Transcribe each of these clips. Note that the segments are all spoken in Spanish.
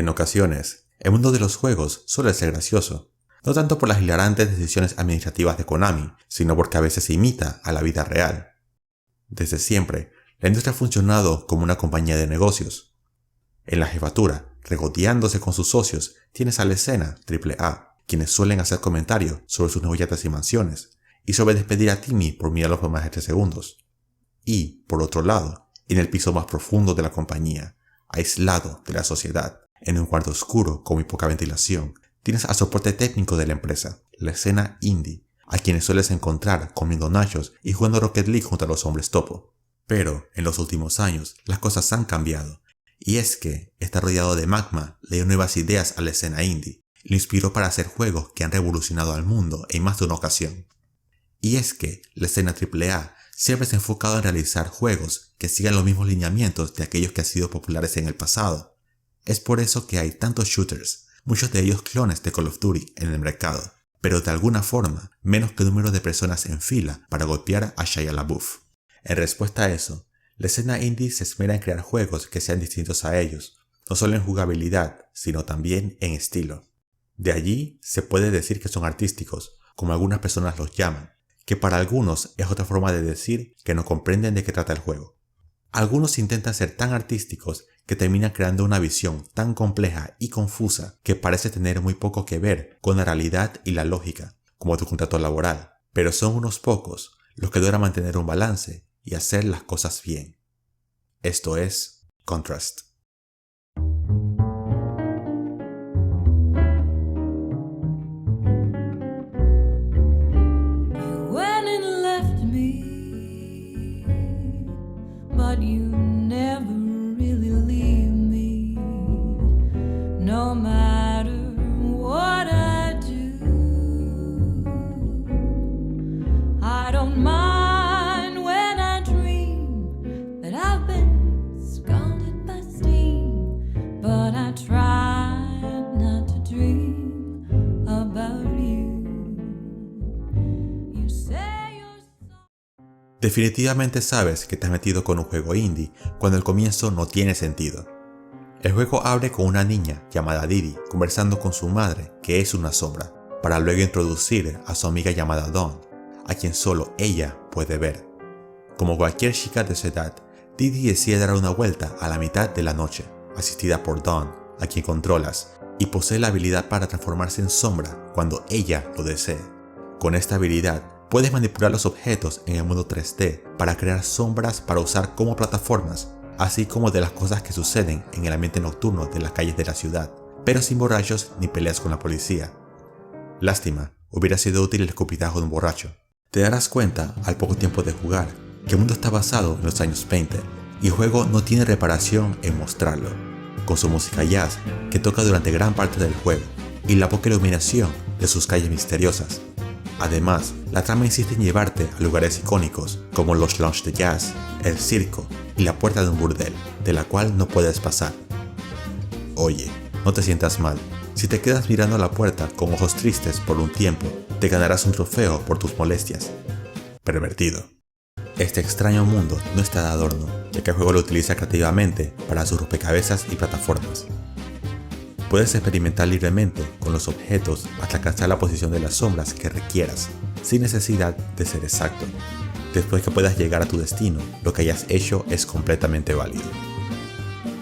En ocasiones, el mundo de los juegos suele ser gracioso, no tanto por las hilarantes decisiones administrativas de Konami, sino porque a veces se imita a la vida real. Desde siempre, la industria ha funcionado como una compañía de negocios. En la jefatura, regodeándose con sus socios, tienes a la escena AAA, quienes suelen hacer comentarios sobre sus nuevos yates y mansiones, y sobre despedir a Timmy por mirarlos por más de 3 segundos. Y, por otro lado, en el piso más profundo de la compañía, aislado de la sociedad, en un cuarto oscuro con muy poca ventilación, tienes al soporte técnico de la empresa, la escena indie, a quienes sueles encontrar comiendo nachos y jugando Rocket League junto a los hombres topo. Pero, en los últimos años, las cosas han cambiado, y es que está rodeado de magma, le dio nuevas ideas a la escena indie, y lo inspiró para hacer juegos que han revolucionado al mundo en más de una ocasión. Y es que la escena AAA siempre se ha enfocado en realizar juegos que sigan los mismos lineamientos de aquellos que han sido populares en el pasado. Es por eso que hay tantos shooters, muchos de ellos clones de Call of Duty en el mercado, pero de alguna forma menos que un número de personas en fila para golpear a Shia LaBeouf. En respuesta a eso, la escena indie se esmera en crear juegos que sean distintos a ellos, no solo en jugabilidad, sino también en estilo. De allí se puede decir que son artísticos, como algunas personas los llaman, que para algunos es otra forma de decir que no comprenden de qué trata el juego. Algunos intentan ser tan artísticos que terminan creando una visión tan compleja y confusa que parece tener muy poco que ver con la realidad y la lógica, como tu contrato laboral, pero son unos pocos los que logran mantener un balance y hacer las cosas bien. Esto es Contrast. But you never really leave me, no matter what I do. I don't mind when I dream that I've been scalded by steam, but I try not to dream about you. You say you're so... Definitivamente sabes que te has metido con un juego indie cuando el comienzo no tiene sentido. El juego abre con una niña llamada Didi conversando con su madre, que es una sombra, para luego introducir a su amiga llamada Dawn, a quien solo ella puede ver. Como cualquier chica de su edad, Didi decide dar una vuelta a la mitad de la noche, asistida por Dawn, a quien controlas, y posee la habilidad para transformarse en sombra cuando ella lo desee. Con esta habilidad, puedes manipular los objetos en el mundo 3D para crear sombras para usar como plataformas, así como de las cosas que suceden en el ambiente nocturno de las calles de la ciudad, pero sin borrachos ni peleas con la policía. Lástima, hubiera sido útil el escupitajo de un borracho. Te darás cuenta, al poco tiempo de jugar, que el mundo está basado en los años 20, y el juego no tiene reparación en mostrarlo, con su música jazz que toca durante gran parte del juego, y la poca iluminación de sus calles misteriosas. Además, la trama insiste en llevarte a lugares icónicos como los lounge de jazz, el circo y la puerta de un burdel, de la cual no puedes pasar. Oye, no te sientas mal. Si te quedas mirando a la puerta con ojos tristes por un tiempo, te ganarás un trofeo por tus molestias. Pervertido. Este extraño mundo no está de adorno, ya que el juego lo utiliza creativamente para sus rompecabezas y plataformas. Puedes experimentar libremente con los objetos hasta alcanzar la posición de las sombras que requieras, sin necesidad de ser exacto. Después que puedas llegar a tu destino, lo que hayas hecho es completamente válido.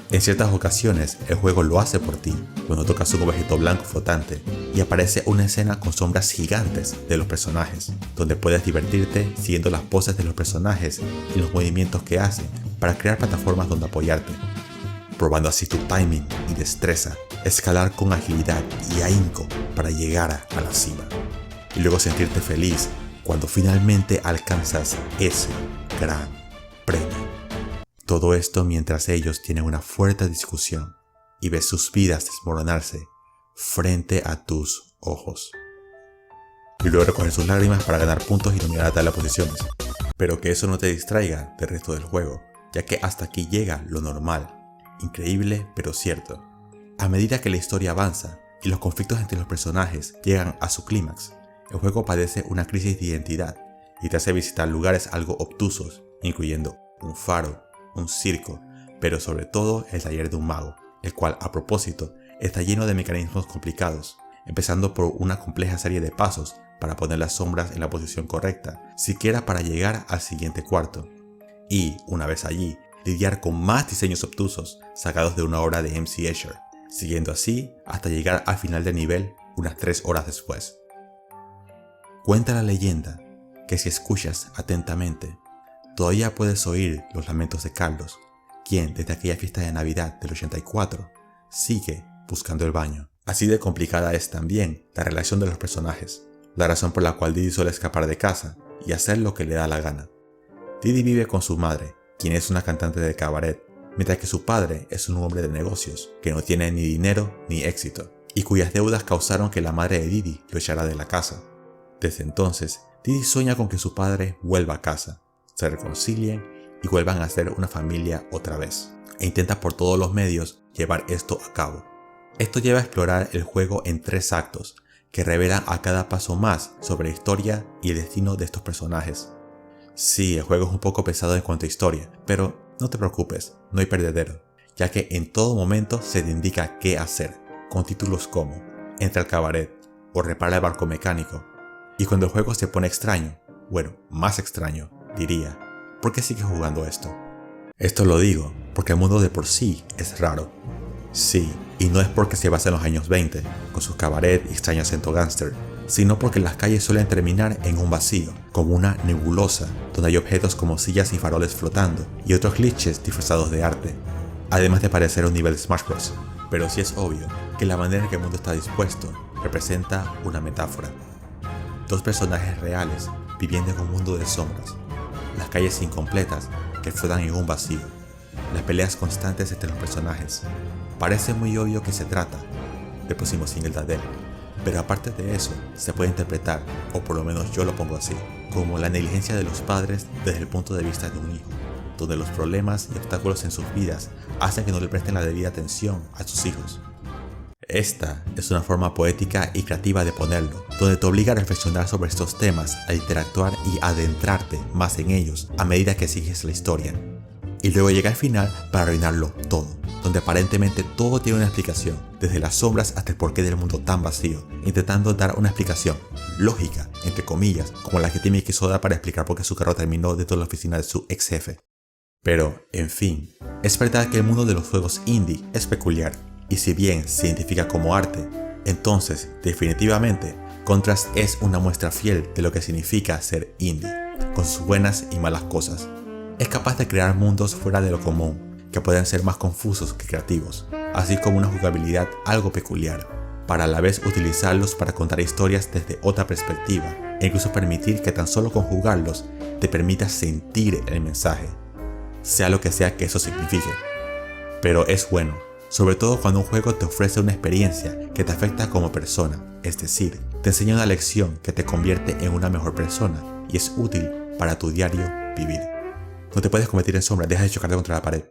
En ciertas ocasiones, el juego lo hace por ti, cuando tocas un objeto blanco flotante y aparece una escena con sombras gigantes de los personajes, donde puedes divertirte siguiendo las poses de los personajes y los movimientos que hacen para crear plataformas donde apoyarte, probando así tu timing y destreza, escalar con agilidad y ahínco para llegar a la cima, y luego sentirte feliz cuando finalmente alcanzas ese gran premio. Todo esto mientras ellos tienen una fuerte discusión y ves sus vidas desmoronarse frente a tus ojos. Y luego recoger sus lágrimas para ganar puntos y dominar a tabla de posiciones. Pero que eso no te distraiga del resto del juego, ya que hasta aquí llega lo normal, increíble pero cierto. A medida que la historia avanza y los conflictos entre los personajes llegan a su clímax, el juego padece una crisis de identidad y te hace visitar lugares algo obtusos, incluyendo un faro, un circo, pero sobre todo el taller de un mago, el cual a propósito está lleno de mecanismos complicados, empezando por una compleja serie de pasos para poner las sombras en la posición correcta, siquiera para llegar al siguiente cuarto. Y, una vez allí, lidiar con más diseños obtusos sacados de una obra de M.C. Escher, siguiendo así hasta llegar al final del nivel unas 3 horas después. Cuenta la leyenda que si escuchas atentamente, todavía puedes oír los lamentos de Carlos, quien desde aquella fiesta de Navidad del 84 sigue buscando el baño. Así de complicada es también la relación de los personajes, la razón por la cual Didi suele escapar de casa y hacer lo que le da la gana. Didi vive con su madre, quien es una cantante de cabaret, mientras que su padre es un hombre de negocios que no tiene ni dinero ni éxito, y cuyas deudas causaron que la madre de Didi lo echara de la casa. Desde entonces, Didi sueña con que su padre vuelva a casa, se reconcilien y vuelvan a ser una familia otra vez, e intenta por todos los medios llevar esto a cabo. Esto lleva a explorar el juego en 3 actos, que revelan a cada paso más sobre la historia y el destino de estos personajes. Sí, el juego es un poco pesado en cuanto a historia, pero no te preocupes, no hay perdedero, ya que en todo momento se te indica qué hacer, con títulos como entra al cabaret o repara el barco mecánico. Y cuando el juego se pone extraño, bueno, más extraño, diría, ¿por qué sigues jugando esto? Esto lo digo porque el mundo de por sí es raro. Sí, y no es porque se basa en los años 20, con su cabaret y extraño acento gángster, sino porque las calles suelen terminar en un vacío, como una nebulosa, donde hay objetos como sillas y faroles flotando, y otros glitches disfrazados de arte, además de parecer un nivel de Smash Bros. Pero sí es obvio que la manera en que el mundo está dispuesto representa una metáfora. 2 personajes reales viviendo en un mundo de sombras, las calles incompletas que flotan en un vacío, las peleas constantes entre los personajes. Parece muy obvio que se trata del próximo single de Adele, pero aparte de eso, se puede interpretar, o por lo menos yo lo pongo así, como la negligencia de los padres desde el punto de vista de un hijo, donde los problemas y obstáculos en sus vidas hacen que no le presten la debida atención a sus hijos. Esta es una forma poética y creativa de ponerlo, donde te obliga a reflexionar sobre estos temas, a interactuar y adentrarte más en ellos a medida que sigues la historia. Y luego llega el final para arruinarlo todo, donde aparentemente todo tiene una explicación, desde las sombras hasta el porqué del mundo tan vacío, intentando dar una explicación lógica, entre comillas, como la que Timmy quiso dar para explicar por qué su carro terminó dentro de la oficina de su ex jefe. Pero, en fin, es verdad que el mundo de los juegos indie es peculiar, y si bien se identifica como arte, entonces, definitivamente, Contrast es una muestra fiel de lo que significa ser indie, con sus buenas y malas cosas. Es capaz de crear mundos fuera de lo común, que pueden ser más confusos que creativos, así como una jugabilidad algo peculiar, para a la vez utilizarlos para contar historias desde otra perspectiva, e incluso permitir que tan solo con jugarlos te permita sentir el mensaje, sea lo que sea que eso signifique. Pero es bueno, sobre todo cuando un juego te ofrece una experiencia que te afecta como persona, es decir, te enseña una lección que te convierte en una mejor persona y es útil para tu diario vivir. No te puedes convertir en sombra, deja de chocarte contra la pared.